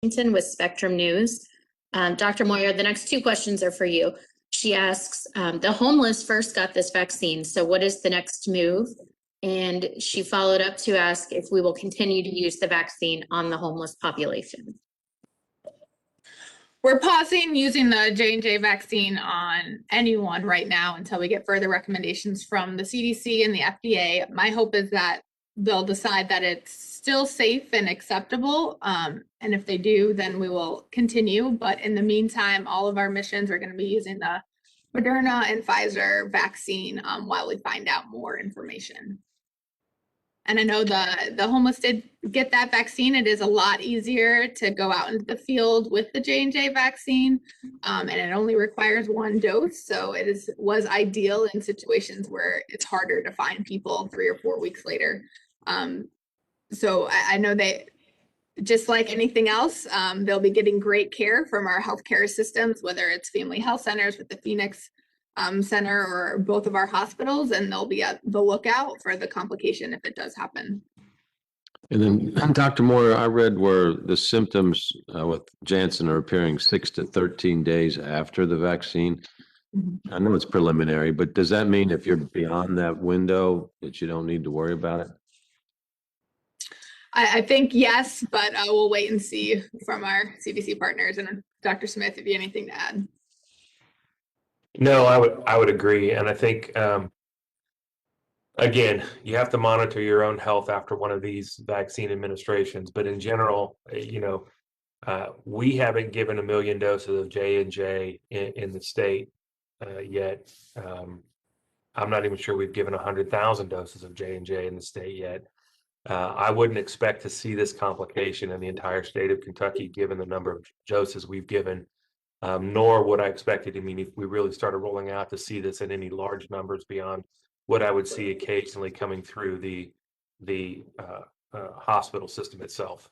With Spectrum News. Dr. Moyer, the next two questions are for you. She asks, the homeless first got this vaccine, so what is the next move? And she followed up to ask if we will continue to use the vaccine on the homeless population. We're pausing using the J&J vaccine on anyone right now until we get further recommendations from the CDC and the FDA. My hope is that they'll decide that it's still safe and acceptable. And if they do, then we will continue. But in the meantime, all of our missions are going to be using the Moderna and Pfizer vaccine while we find out more information. And I know the homeless did get that vaccine. It is a lot easier to go out into the field with the J&J vaccine, and it only requires one dose. So it was ideal in situations where it's harder to find people 3 or 4 weeks later. So I know they, just like anything else, they'll be getting great care from our healthcare systems, whether it's Family Health Centers with the Phoenix Center or both of our hospitals, and they'll be at the lookout for the complication if it does happen. And then, Dr. Moyer, I read where the symptoms with Janssen are appearing 6 to 13 days after the vaccine. I know it's preliminary, but does that mean if you're beyond that window that you don't need to worry about it? I think yes, but we'll wait and see from our CDC partners. And Dr. Smith, if you have anything to add. No, I would agree. And I think, again, you have to monitor your own health after one of these vaccine administrations. But in general, we haven't given 1 million doses of J&J in the state yet. I'm not even sure we've given 100,000 doses of J&J in the state yet. I wouldn't expect to see this complication in the entire state of Kentucky, given the number of doses we've given. Nor would I expect it. I mean, if we really started rolling out, to see this in any large numbers beyond what I would see occasionally coming through the hospital system itself.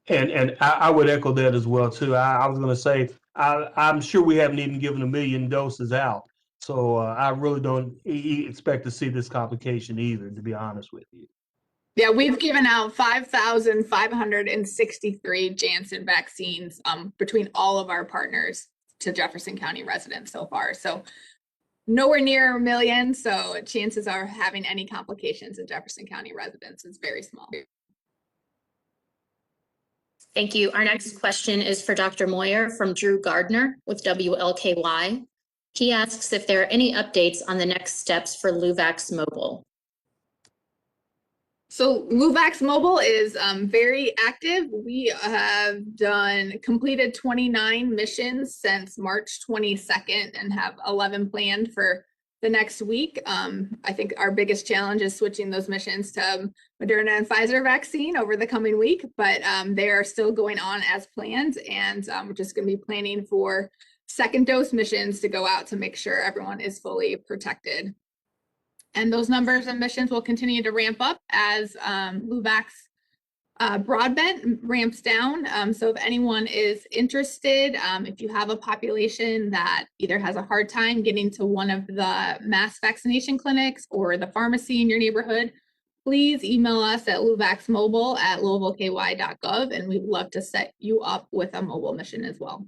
And I would echo that as well too. I was going to say I'm sure we haven't even given 1 million doses out, so I really don't expect to see this complication either, to be honest with you. Yeah, we've given out 5,563 Janssen vaccines between all of our partners to Jefferson County residents so far. So nowhere near 1 million. So chances are having any complications in Jefferson County residents is very small. Thank you. Our next question is for Dr. Moyer from Drew Gardner with WLKY. He asks if there are any updates on the next steps for Luvax Mobile. So Luvax Mobile is very active. We have completed 29 missions since March 22nd and have 11 planned for the next week. I think our biggest challenge is switching those missions to Moderna and Pfizer vaccine over the coming week, but they are still going on as planned. And we're just going to be planning for second dose missions to go out to make sure everyone is fully protected. And those numbers and missions will continue to ramp up as Luvax broadband ramps down. So if anyone is interested, if you have a population that either has a hard time getting to one of the mass vaccination clinics or the pharmacy in your neighborhood, please email us at luvaxmobile@louisvilleky.gov, and we'd love to set you up with a mobile mission as well.